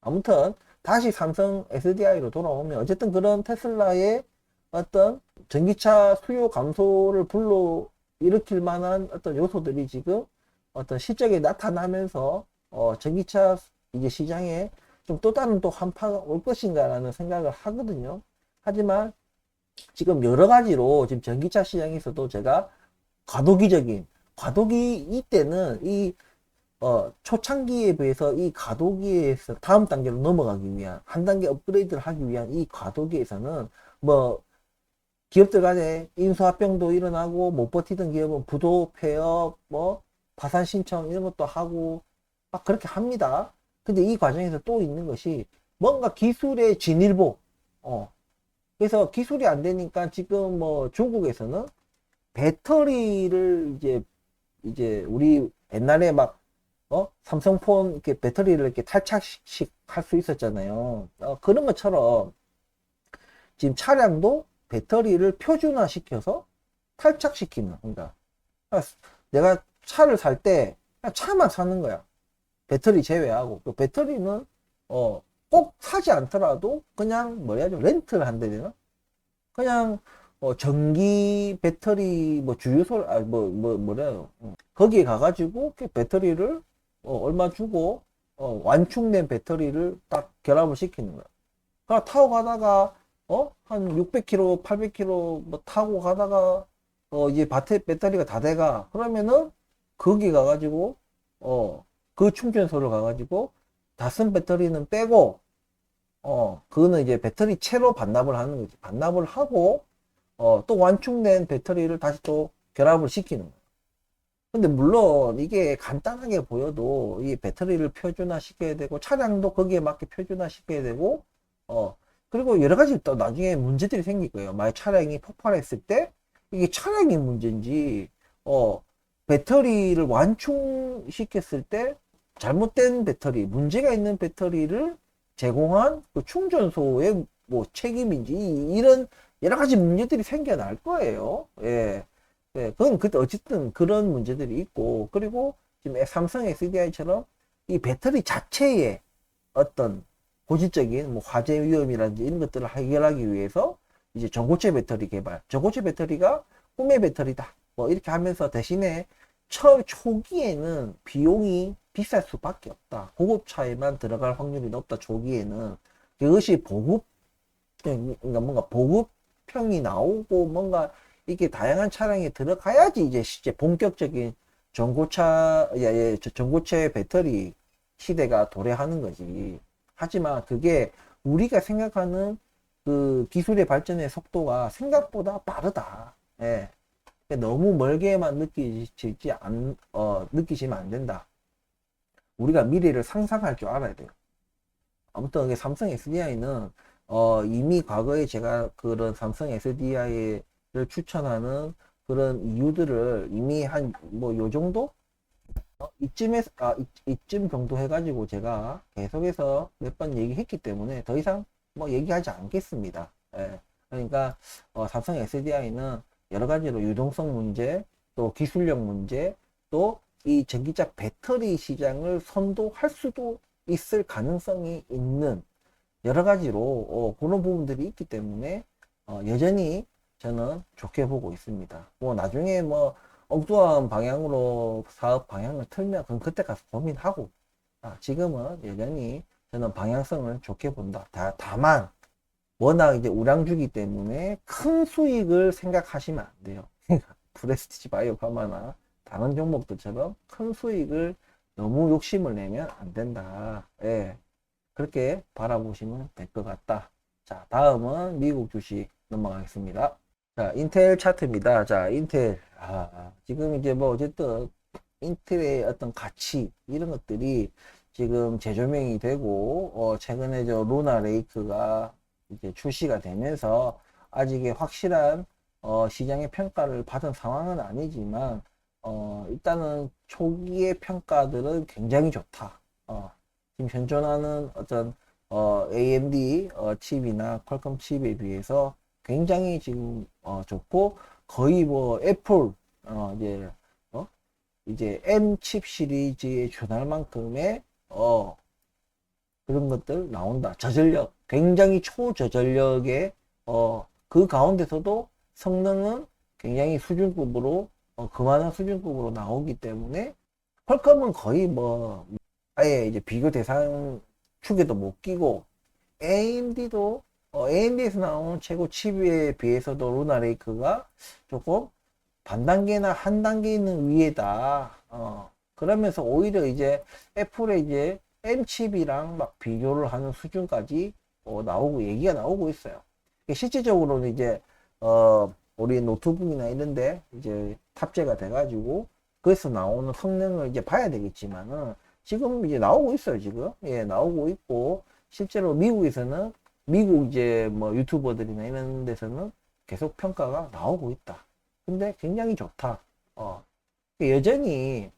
[SPEAKER 1] 아무튼 다시 삼성 SDI로 돌아오면 어쨌든 그런 테슬라의 어떤 전기차 수요 감소를 불러일으킬 만한 어떤 요소들이 지금 어떤 실적에 나타나면서 전기차 이제 시장에 좀 또 다른 또 한파가 올 것인가라는 생각을 하거든요. 하지만 지금 여러 가지로 지금 전기차 시장에서도 제가 과도기 이때는 이 초창기에 비해서 이 과도기에서 다음 단계로 넘어가기 위한 한 단계 업그레이드를 하기 위한 이 과도기에서는 뭐 기업들 간에 인수합병도 일어나고 못 버티던 기업은 부도 폐업 뭐 파산 신청 이런 것도 하고 막 그렇게 합니다. 근데 이 과정에서 또 있는 것이 뭔가 기술의 진일보 그래서 기술이 안 되니까 지금 뭐 중국에서는 배터리를 이제 우리 옛날에 막 삼성폰 이렇게 배터리를 이렇게 탈착식 할 수 있었잖아요. 그런 것처럼 지금 차량도 배터리를 표준화 시켜서 탈착시키는 그러니까 내가 차를 살 때 차만 사는 거야. 배터리 제외하고 그 배터리는 꼭 사지 않더라도 그냥 렌트를 한다 되나? 그냥 전기 배터리 뭐 주유소 뭐래요. 거기에 가가지고 그 배터리를 얼마 주고 완충된 배터리를 딱 결합을 시키는 거야. 그러니까 타고 가다가 한 600km, 800km 뭐 타고 가다가 이제 배터리가 다 돼가. 그러면은 거기 가가지고 그 충전소를 가가지고 다 쓴 배터리는 빼고 그거는 이제 배터리 채로 반납을 하는 거지. 반납을 하고 또 완충된 배터리를 다시 또 결합을 시키는 거야. 근데 물론 이게 간단하게 보여도 이 배터리를 표준화 시켜야 되고 차량도 거기에 맞게 표준화 시켜야 되고 어 그리고 여러 가지 또 나중에 문제들이 생길 거예요. 만약 차량이 폭발했을 때 이게 차량이 문제인지 배터리를 완충시켰을 때 잘못된 배터리, 문제가 있는 배터리를 제공한 그 충전소의 뭐 책임인지 이런 여러 가지 문제들이 생겨날 거예요. 예. 네, 그건 그때 어쨌든 그런 문제들이 있고, 그리고 지금 삼성 SDI처럼 이 배터리 자체에 어떤 고질적인 뭐 화재 위험이라든지 이런 것들을 해결하기 위해서 이제 전고체 배터리 개발, 전고체 배터리가 꿈의 배터리다. 뭐 이렇게 하면서 대신에 초기에는 비용이 비쌀 수밖에 없다. 고급차에만 들어갈 확률이 높다. 초기에는 그것이 그러니까 뭔가 보급형이 나오고 뭔가 이게 다양한 차량에 들어가야지 이제 실제 본격적인 전고체 배터리 시대가 도래하는 거지. 하지만 그게 우리가 생각하는 그 기술의 발전의 속도가 생각보다 빠르다. 예. 너무 멀게만 느끼시면 안 된다. 우리가 미래를 상상할 줄 알아야 돼요. 아무튼 삼성 SDI는 이미 과거에 제가 그런 삼성 SDI를 추천하는 그런 이유들을 이미 한 뭐 요 정도 이쯤 정도 해가지고 제가 계속해서 몇 번 얘기했기 때문에 더 이상 뭐 얘기하지 않겠습니다. 예. 그러니까 삼성 SDI는 여러 가지로 유동성 문제, 또 기술력 문제, 또 이 전기차 배터리 시장을 선도할 수도 있을 가능성이 있는 여러 가지로 그런 부분들이 있기 때문에 여전히 저는 좋게 보고 있습니다. 뭐 나중에 뭐 엉뚱한 방향으로 사업 방향을 틀면 그건 그때 가서 고민하고 지금은 여전히 저는 방향성을 좋게 본다. 다만 워낙 이제 우량주기 때문에 큰 수익을 생각하시면 안 돼요. 프레스티지 바이오파마나 다른 종목들처럼 큰 수익을 너무 욕심을 내면 안 된다. 예. 그렇게 바라보시면 될 것 같다. 자, 다음은 미국 주식 넘어가겠습니다. 자, 인텔 차트입니다. 자, 인텔. 지금 이제 뭐 어쨌든 인텔의 어떤 가치 이런 것들이 지금 재조명이 되고 최근에 저 루나 레이크가 이제 출시가 되면서 아직의 확실한 시장의 평가를 받은 상황은 아니지만 일단은 초기의 평가들은 굉장히 좋다. 지금 현존하는 어떤 AMD 칩이나 퀄컴 칩에 비해서 굉장히 지금 좋고 거의 뭐 애플 이제 이제 M 칩 시리즈에 준할 만큼의 그런 것들 나온다. 저전력 굉장히 초저전력의 그 가운데서도 성능은 굉장히 수준급으로 그만한 수준급으로 나오기 때문에 퀄컴은 거의 뭐 아예 이제 비교 대상 축에도 못 끼고 AMD도 AMD에서 나오는 최고 칩에 비해서도 루나 레이크가 조금 반 단계나 한 단계는 위에다. 그러면서 오히려 이제 애플의 이제 M 칩이랑 막 비교를 하는 수준까지 나오고 얘기가 나오고 있어요. 실질적으로는 이제 우리 노트북이나 이런데 이제 탑재가 돼가지고 거기서 나오는 성능을 이제 봐야 되겠지만은 지금 이제 나오고 있어요. 지금 예 나오고 있고 실제로 미국에서는 미국 이제 뭐 유튜버들이나 이런 데서는 계속 평가가 나오고 있다. 근데 굉장히 좋다. 여전히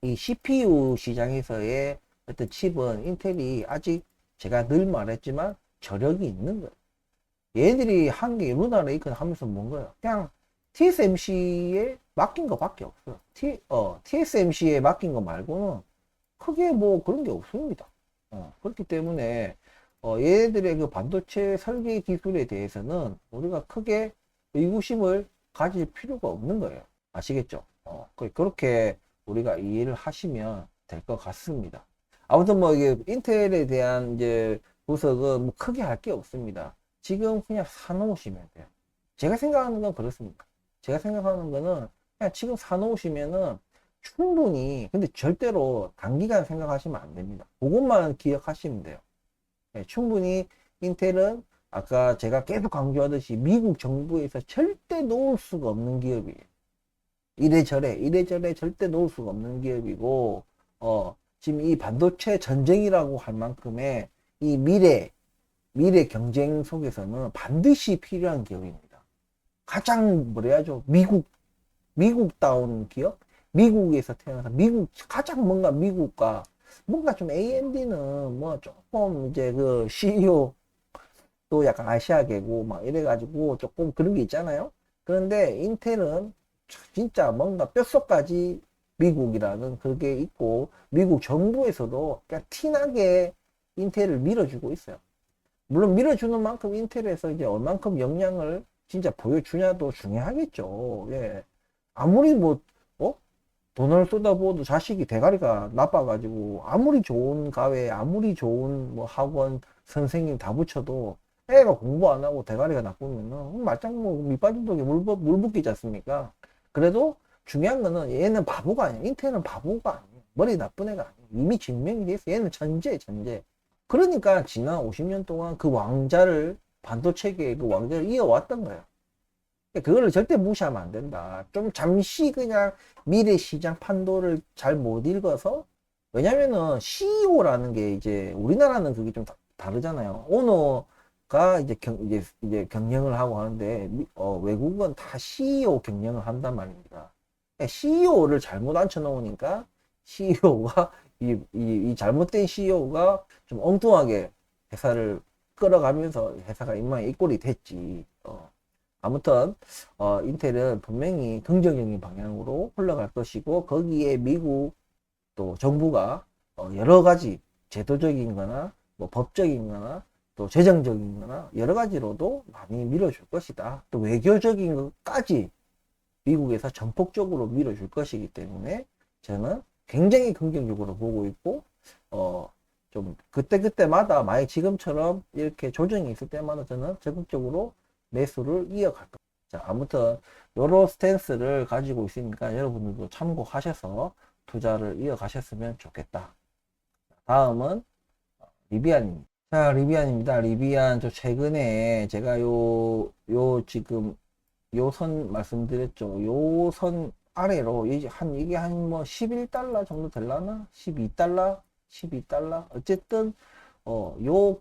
[SPEAKER 1] 이 CPU 시장에서의 어떤 칩은 인텔이 아직 제가 늘 말했지만 저력이 있는 거예요. 얘들이 한 게 루나 레이크는 하면서 뭔 거예요? 그냥 TSMC에 맡긴 거 밖에 없어요. TSMC에 맡긴 거 말고는 크게 뭐 그런 게 없습니다. 그렇기 때문에 얘들의 그 반도체 설계 기술에 대해서는 우리가 크게 의구심을 가질 필요가 없는 거예요. 아시겠죠? 그렇게 우리가 이해를 하시면 될 것 같습니다. 아무튼 뭐 이게 인텔에 대한 이제 분석은 뭐 크게 할 게 없습니다. 지금 그냥 사놓으시면 돼요. 제가 생각하는 건 그렇습니다. 제가 생각하는 거는 그냥 지금 사놓으시면은 충분히, 근데 절대로 단기간 생각하시면 안 됩니다. 그것만 기억하시면 돼요. 네, 충분히 인텔은 아까 제가 계속 강조하듯이 미국 정부에서 절대 놓을 수가 없는 기업이에요. 이래저래 절대 놓을 수가 없는 기업이고, 지금 이 반도체 전쟁이라고 할 만큼의 이 미래 경쟁 속에서는 반드시 필요한 기업입니다. 가장 뭐래야죠? 미국다운 기업? 미국에서 태어나서 가장 뭔가 미국과 뭔가 좀 AMD는 뭐 조금 이제 그 CEO 또 약간 아시아계고 막 이래가지고 조금 그런 게 있잖아요. 그런데 인텔은 진짜 뭔가 뼛속까지 미국이라는 그게 있고, 미국 정부에서도 그냥 티나게 인텔을 밀어주고 있어요. 물론 밀어주는 만큼 인텔에서 이제 얼만큼 역량을 진짜 보여주냐도 중요하겠죠. 예. 아무리 뭐, 어? 돈을 쏟아부어도 자식이 대가리가 나빠가지고, 아무리 좋은 가외, 아무리 좋은 뭐 학원, 선생님 다 붙여도 애가 공부 안 하고 대가리가 나쁘면은 말짱 뭐 밑빠진 독에 물 붓기지 않습니까? 그래도 중요한 거는 얘는 바보가 아니야. 인텔은 바보가 아니야. 머리 나쁜 애가 아니야. 이미 증명이 됐어. 얘는 천재. 그러니까 지난 50년 동안 그 왕자를, 반도체계의 그 왕자를 이어왔던 거예요. 그거를 절대 무시하면 안 된다. 좀 잠시 그냥 미래 시장 판도를 잘 못 읽어서, 왜냐면은 CEO라는 게 이제 우리나라는 그게 좀 다르잖아요. 오너가 이제 경영을 하고 하는데, 외국은 다 CEO 경영을 한단 말입니다. CEO를 잘못 앉혀놓으니까 CEO가 이 잘못된 CEO가 좀 엉뚱하게 회사를 끌어가면서 회사가 이 꼴이 됐지. 아무튼 인텔은 분명히 긍정적인 방향으로 흘러갈 것이고, 거기에 미국 또 정부가 여러 가지 제도적인 거나 뭐 법적인 거나 또 재정적인 거나 여러 가지로도 많이 밀어줄 것이다. 또 외교적인 것까지 미국에서 전폭적으로 밀어줄 것이기 때문에 저는 굉장히 긍정적으로 보고 있고, 좀 그때그때마다 만약 지금처럼 이렇게 조정이 있을 때마다 저는 적극적으로 매수를 이어갈 겁니다. 자, 아무튼 요런 스탠스를 가지고 있으니까 여러분들도 참고하셔서 투자를 이어가셨으면 좋겠다. 다음은 리비안입니다. 자, 리비안입니다. 리비안 저 최근에 제가 지금 요 선 말씀드렸죠. 요 선 아래로 이게 한 뭐 11달러 정도 될라나? 12달러? 12달러? 어쨌든 요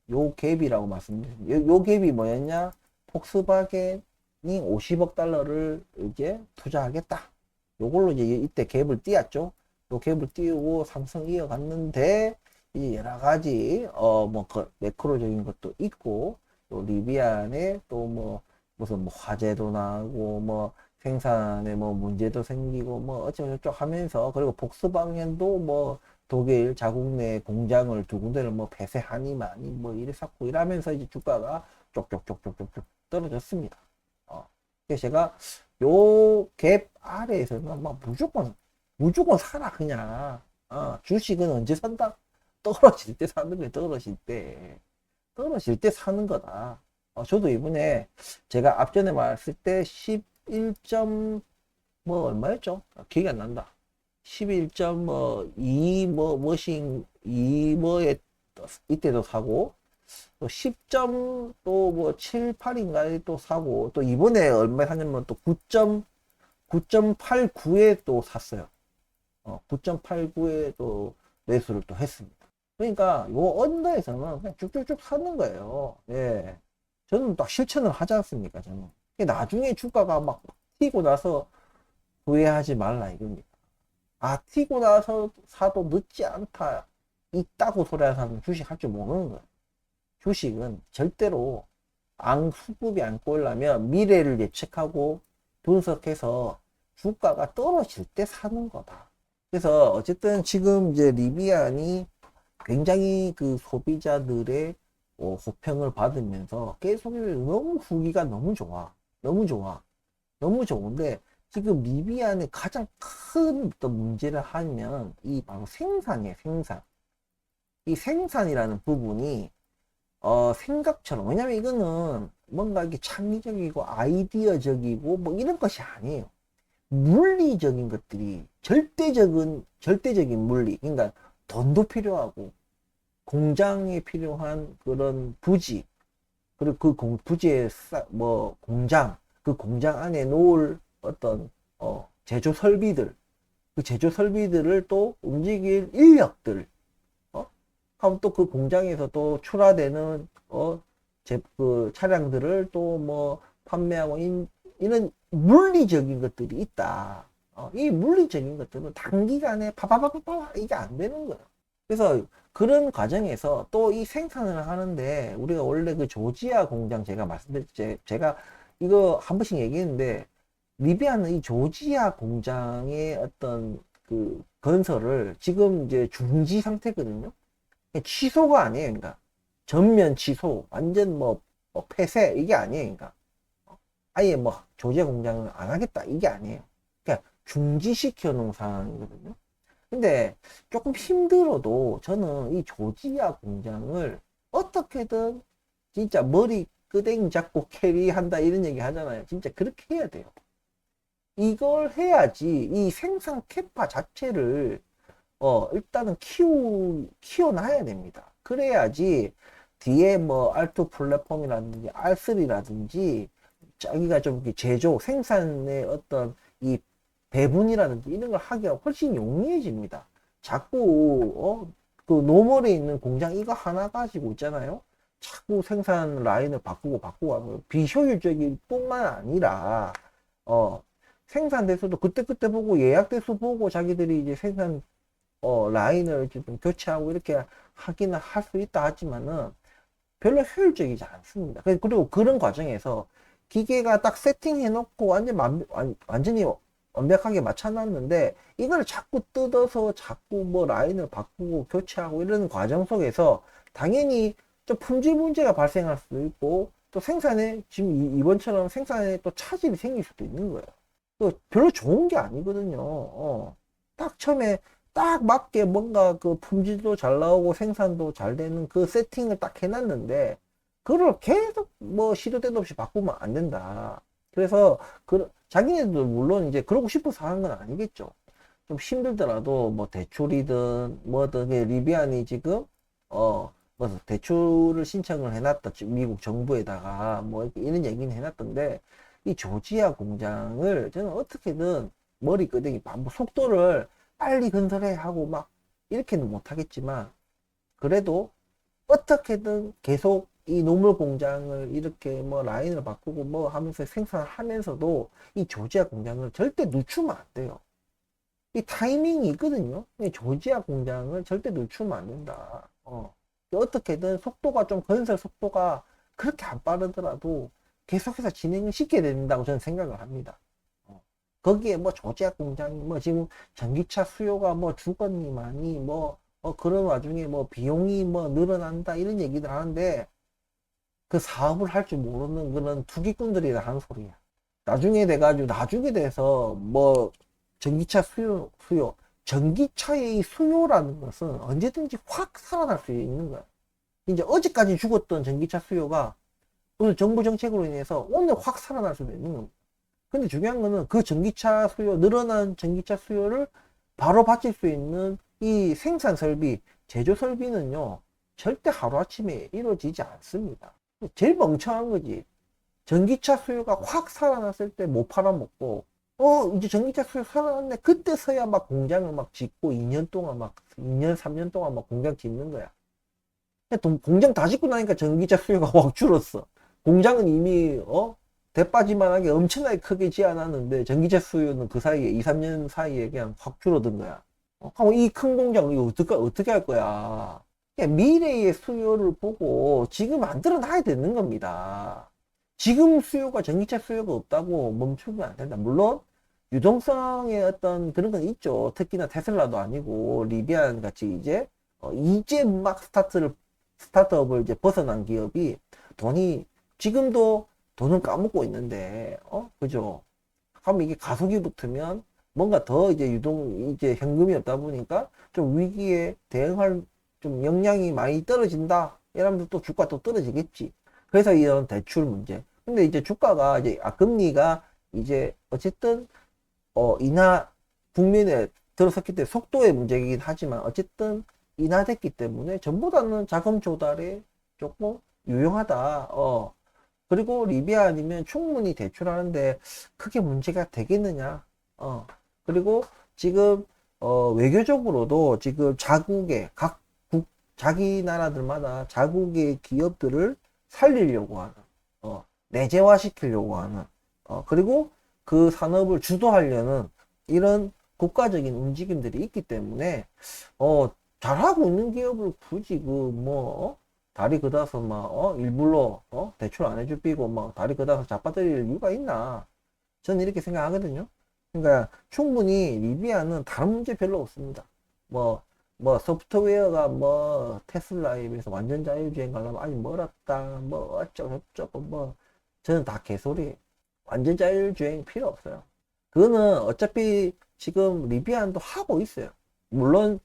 [SPEAKER 1] 갭이라고 말씀드렸습니다. 요 갭이 뭐였냐? 폭스바겐이 50억 달러를 이제 투자하겠다. 요걸로 이제 이때 갭을 띄었죠. 요 갭을 띄우고 상승 이어갔는데, 이제 여러 가지 매크로적인 것도 있고, 또 리비안에 또 뭐 무슨 뭐 화재도 나고 뭐 생산에 뭐 문제도 생기고 뭐 어쩌고저쩌고 하면서, 그리고 복스방엔도 뭐 독일 자국 내 공장을 두 군데를 뭐 폐쇄하니 많이 뭐 이랬었고 이러면서 이제 주가가 쪽쪽쪽쪽쪽쪽 떨어졌습니다. 그래서 제가 요 갭 아래에서는 막 무조건 사라 그냥. 주식은 언제 산다? 떨어질 때 사는 거예요. 떨어질 때 사는 거다. 저도 이번에 제가 앞전에 말했을 때 11점 뭐 얼마였죠? 기억이 안 난다. 11.2 뭐싱 2 뭐에 이때도 사고, 또 10점 또 뭐 7, 8인가에 또 사고, 또 이번에 얼마에 샀냐면 또 9.89에 또 샀어요. 9.89에 또 매수를 또 했습니다. 그러니까 요 언더에서는 그냥 쭉쭉쭉 사는 거예요. 예. 저는 딱 실천을 하지 않습니까, 저는. 나중에 주가가 막 튀고 나서 후회하지 말라 이겁니다. 튀고 나서 사도 늦지 않다. 있다고 소리하는 사람은 주식 할 줄 모르는 거예요. 주식은 절대로 수급이 안 꼬이려면 미래를 예측하고 분석해서 주가가 떨어질 때 사는 거다. 그래서 어쨌든 지금 이제 리비안이 굉장히 그 소비자들의 호평을 받으면서 계속 너무 후기가 너무 좋아. 너무 좋아. 너무 좋은데 지금 리비안의 가장 큰 또 문제를 하면 이 바로 생산이에요. 생산. 이 생산이라는 부분이 생각처럼, 왜냐면 이거는 뭔가 이게 창의적이고 아이디어적이고 뭐 이런 것이 아니에요. 물리적인 것들이 절대적인 물리, 그러니까 돈도 필요하고 공장에 필요한 그런 부지, 그리고 그 부지의 뭐 공장, 그 공장 안에 놓을 어떤 제조 설비들, 그 제조 설비들을 또 움직일 인력들, 하면 또 그 공장에서 또 출하되는 그 차량들을 또 뭐 판매하고 이런 물리적인 것들이 있다. 이 물리적인 것들은 단기간에 파파파파파 이게 안 되는 거예요. 그래서 그런 과정에서 또 이 생산을 하는데 우리가 원래 그 조지아 공장 제가 말씀드렸죠. 제가 이거 한 번씩 얘기했는데 리비아는 이 조지아 공장의 어떤 그 건설을 지금 이제 중지 상태거든요. 취소가 아니에요. 그러니까 전면 취소, 완전 뭐 폐쇄 이게 아니에요. 그러니까 아예 뭐 조제 공장을 안 하겠다 이게 아니에요. 그냥 중지시켜 놓은 상황이거든요. 근데 조금 힘들어도 저는 이 조지아 공장을 어떻게든 진짜 머리 끄댕 잡고 캐리한다 이런 얘기 하잖아요. 진짜 그렇게 해야 돼요. 이걸 해야지 이 생산 캐파 자체를 일단은 키워놔야 됩니다. 그래야지 뒤에 뭐 R2 플랫폼이라든지 R3라든지 자기가 좀 제조, 생산의 어떤 이 배분이라든지 이런 걸 하기가 훨씬 용이해집니다. 자꾸, 그 노멀에 있는 공장 이거 하나 가지고 있잖아요. 자꾸 생산 라인을 바꾸고 하면 비효율적일 뿐만 아니라, 생산 대수도 그때그때 보고 예약 대수 보고 자기들이 이제 생산 라인을 좀 교체하고 이렇게 하기는 할 수 있다 하지만은 별로 효율적이지 않습니다. 그리고 그런 과정에서 기계가 딱 세팅해 놓고 완전히 완벽하게 맞춰놨는데 이걸 자꾸 뜯어서 자꾸 뭐 라인을 바꾸고 교체하고 이런 과정 속에서 당연히 좀 품질 문제가 발생할 수도 있고 또 생산에 지금 이번처럼 생산에 또 차질이 생길 수도 있는 거예요. 또 별로 좋은 게 아니거든요. 딱 처음에 딱 맞게 뭔가 그 품질도 잘 나오고 생산도 잘 되는 그 세팅을 딱 해놨는데 그걸 계속 뭐 시도 때도 없이 바꾸면 안 된다. 그래서 자기네도 물론 이제 그러고 싶어서 하는 건 아니겠죠. 좀 힘들더라도 뭐 대출이든 뭐든 리비안이 지금 뭐 대출을 신청을 해놨다. 미국 정부에다가 뭐 이런 얘기는 해놨던데 이 조지아 공장을 저는 어떻게든 머리끄댕이 반복 속도를 빨리 건설해 하고 막 이렇게는 못하겠지만 그래도 어떻게든 계속 이 노물 공장을 이렇게 뭐 라인을 바꾸고 뭐 하면서 생산하면서도 이 조지아 공장을 절대 늦추면 안 돼요. 이 타이밍이 있거든요. 이 조지아 공장을 절대 늦추면 안 된다. 어떻게든 속도가 좀 건설 속도가 그렇게 안 빠르더라도 계속해서 진행을 시켜야 된다고 저는 생각을 합니다. 거기에 뭐 조지아 공장이 뭐 지금 전기차 수요가 뭐 죽었니만이 뭐 그런 와중에 뭐 비용이 뭐 늘어난다 이런 얘기들 하는데 그 사업을 할 줄 모르는 그런 투기꾼들이 하는 소리야. 나중에 돼서 뭐 전기차 전기차의 수요라는 것은 언제든지 확 살아날 수 있는 거야. 이제 어제까지 죽었던 전기차 수요가 오늘 정부 정책으로 인해서 오늘 확 살아날 수도 있는 겁니다. 근데 중요한 거는 그 늘어난 전기차 수요를 바로 받칠 수 있는 이 생산 설비, 제조 설비는요, 절대 하루아침에 이루어지지 않습니다. 제일 멍청한 거지. 전기차 수요가 확 살아났을 때 못 팔아먹고, 이제 전기차 수요 살아났네. 그때서야 막 공장을 막 짓고 2년 동안 3년 동안 막 공장 짓는 거야. 공장 다 짓고 나니까 전기차 수요가 확 줄었어. 공장은 이미, 대빠지만하게 엄청나게 크게 지어놨는데 전기차 수요는 그 사이에 2, 3년 사이에 그냥 확 줄어든 거야. 그럼 이 큰 공장 이거 어떻게 할 거야? 미래의 수요를 보고 지금 만들어 놔야 되는 겁니다. 지금 수요가 전기차 수요가 없다고 멈추면 안 된다. 물론 유동성의 어떤 그런 건 있죠. 특히나 테슬라도 아니고 리비안 같이 이제 막 스타트업을 이제 벗어난 기업이 돈이 지금도 돈을 까먹고 있는데, 그죠? 그럼 이게 가속이 붙으면 뭔가 더 이제 이제 현금이 없다 보니까 좀 위기에 대응할 좀 역량이 많이 떨어진다. 이러면서 또 주가 또 떨어지겠지. 그래서 이런 대출 문제. 근데 이제 주가가 이제, 금리가 이제 어쨌든, 인하 국면에 들어섰기 때문에 속도의 문제이긴 하지만 어쨌든 인하됐기 때문에 전보다는 자금 조달에 조금 유용하다. 그리고 리비아 아니면 충분히 대출하는데 크게 문제가 되겠느냐. 그리고 지금 외교적으로도 지금 자국의 자기 나라들마다 자국의 기업들을 살리려고 하는, 내재화 시키려고 하는, 그리고 그 산업을 주도하려는 이런 국가적인 움직임들이 있기 때문에 잘하고 있는 기업을 굳이 다리 걷어서 일부러 대출 안 해주고 다리 걷어서 잡아들일 이유가 있나? 저는 이렇게 생각하거든요. 그러니까 충분히 리비아는 다른 문제 별로 없습니다. 소프트웨어가 테슬라에 비해서 완전 자율주행 가려면 아직 멀었다. 어쩌고 저쩌고 저는 다 개소리. 완전 자율주행 필요 없어요. 그거는 어차피 지금 리비안도 하고 있어요. 물론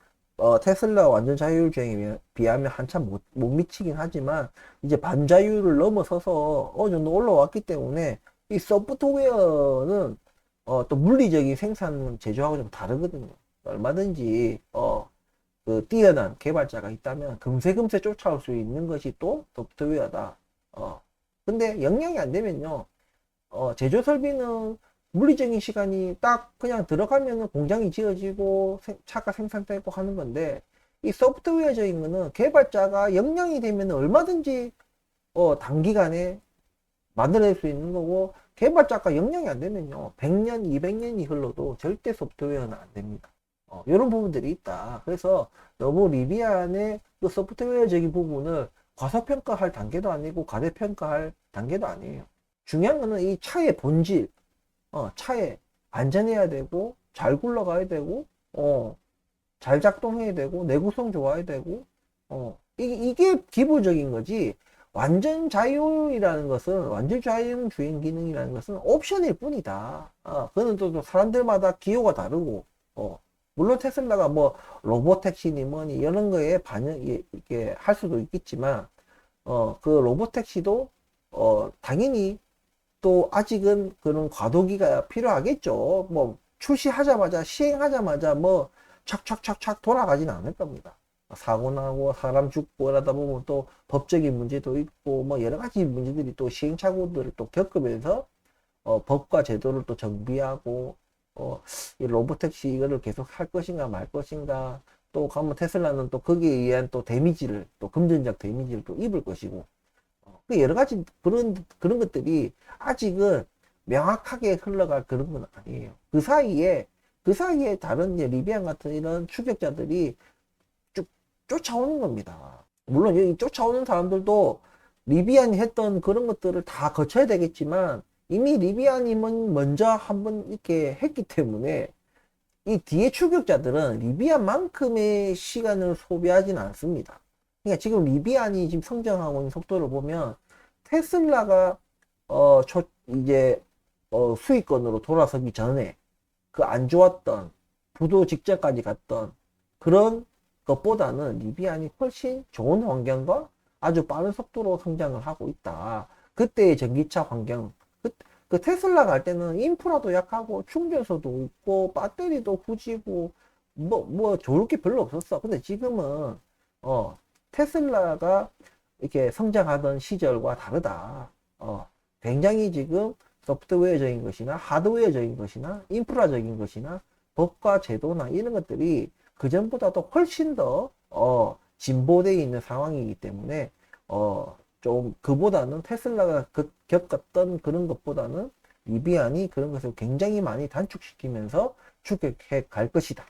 [SPEAKER 1] 테슬라 완전 자율주행에 비하면 한참 못 미치긴 하지만 이제 반자율을 넘어서서 어느 정도 올라왔기 때문에 이 소프트웨어는 또 물리적인 생산 제조하고 좀 다르거든요. 얼마든지 그 뛰어난 개발자가 있다면 금세금세 쫓아올 수 있는 것이 또 소프트웨어다. 근데 역량이 안 되면요, 제조 설비는 물리적인 시간이 딱 그냥 들어가면은 공장이 지어지고 차가 생산되고 하는 건데, 이 소프트웨어적인 거는 개발자가 역량이 되면 얼마든지 단기간에 만들어낼 수 있는 거고, 개발자가 역량이 안 되면요 100년 200년이 흘러도 절대 소프트웨어는 안 됩니다. 이런 부분들이 있다. 그래서 너무 리비안의 그 소프트웨어적인 부분을 과소평가할 단계도 아니고 과대평가할 단계도 아니에요. 중요한 거는 이 차의 본질, 차에 안전해야 되고, 잘 굴러가야 되고, 잘 작동해야 되고, 내구성 좋아야 되고, 이게 기본적인 거지. 완전 자율이라는 것은, 완전 자율 주행 기능이라는 것은 옵션일 뿐이다. 그거는 또 사람들마다 기호가 다르고, 물론 테슬라가 로보택시니 뭐니 이런 거에 이렇게 할 수도 있겠지만, 그 로보택시도, 당연히 또 아직은 그런 과도기가 필요하겠죠. 출시하자마자, 시행하자마자 착착착착 돌아가지는 않을 겁니다. 사고 나고 사람 죽고 이러다 보면 또 법적인 문제도 있고 여러 가지 문제들이 또 시행착오들을 또 겪으면서 법과 제도를 또 정비하고 이 로보택시 이거를 계속 할 것인가 말 것인가, 또 가면 테슬라는 또 거기에 의한 또 데미지를, 또 금전적 데미지를 또 입을 것이고, 여러 가지 그런 것들이 아직은 명확하게 흘러갈 그런 건 아니에요. 그 사이에 다른 이제 리비안 같은 이런 추격자들이 쭉 쫓아오는 겁니다. 물론 여기 쫓아오는 사람들도 리비안이 했던 그런 것들을 다 거쳐야 되겠지만, 이미 리비안이 먼저 한번 이렇게 했기 때문에 이 뒤에 추격자들은 리비안만큼의 시간을 소비하지는 않습니다. 그러니까 지금 리비안이 지금 성장하고 있는 속도를 보면 테슬라가 이제 수익권으로 돌아서기 전에 그 안 좋았던 부도 직전까지 갔던 그런 것보다는 리비안이 훨씬 좋은 환경과 아주 빠른 속도로 성장을 하고 있다. 그때의 전기차 환경, 그 테슬라 갈 때는 인프라도 약하고 충전소도 없고 배터리도 후지고 좋을 게 별로 없었어. 근데 지금은 테슬라가 이렇게 성장하던 시절과 다르다. 굉장히 지금 소프트웨어적인 것이나 하드웨어적인 것이나 인프라적인 것이나 법과 제도나 이런 것들이 그전보다도 훨씬 더 진보되어 있는 상황이기 때문에 좀 그보다는 테슬라가 겪었던 그런 것보다는 리비안이 그런 것을 굉장히 많이 단축시키면서 추격해 갈 것이다.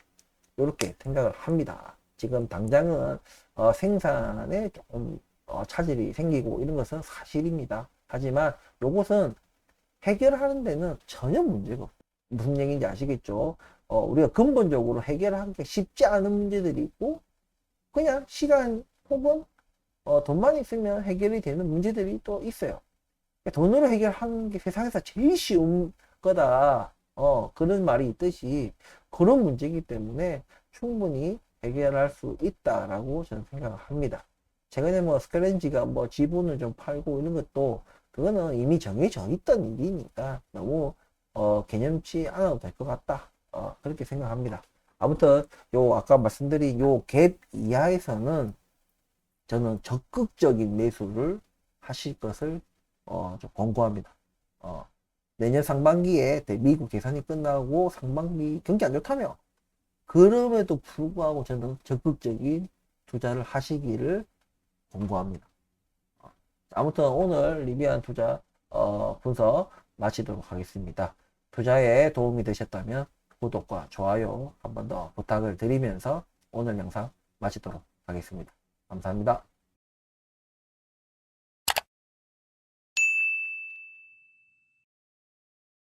[SPEAKER 1] 이렇게 생각을 합니다. 지금 당장은 생산에 조금 차질이 생기고 이런 것은 사실입니다. 하지만 이것은 해결하는 데는 전혀 문제가 없어요. 무슨 얘기인지 아시겠죠? 우리가 근본적으로 해결하기 쉽지 않은 문제들이 있고, 그냥 시간 혹은 돈만 있으면 해결이 되는 문제들이 또 있어요. 돈으로 해결하는 게 세상에서 제일 쉬운 거다. 그런 말이 있듯이 그런 문제이기 때문에 충분히 해결할 수 있다라고 저는 생각을 합니다. 최근에 뭐 스크랜지가 뭐 지분을 좀 팔고 이런 것도 그거는 이미 정해져 있던 일이니까 너무 개념치 않아도 될 것 같다. 그렇게 생각합니다. 아무튼 요 아까 말씀드린 요 갭 이하에서는 저는 적극적인 매수를 하실 것을 좀 권고합니다. 어, 내년 상반기에 미국 대선이 끝나고 상반기 경기 안 좋다며 그럼에도 불구하고 저는 적극적인 투자를 하시기를 권고합니다. 아무튼 오늘 리비안 투자 분석 마치도록 하겠습니다. 투자에 도움이 되셨다면 구독과 좋아요 한 번 더 부탁을 드리면서 오늘 영상 마치도록 하겠습니다. 감사합니다.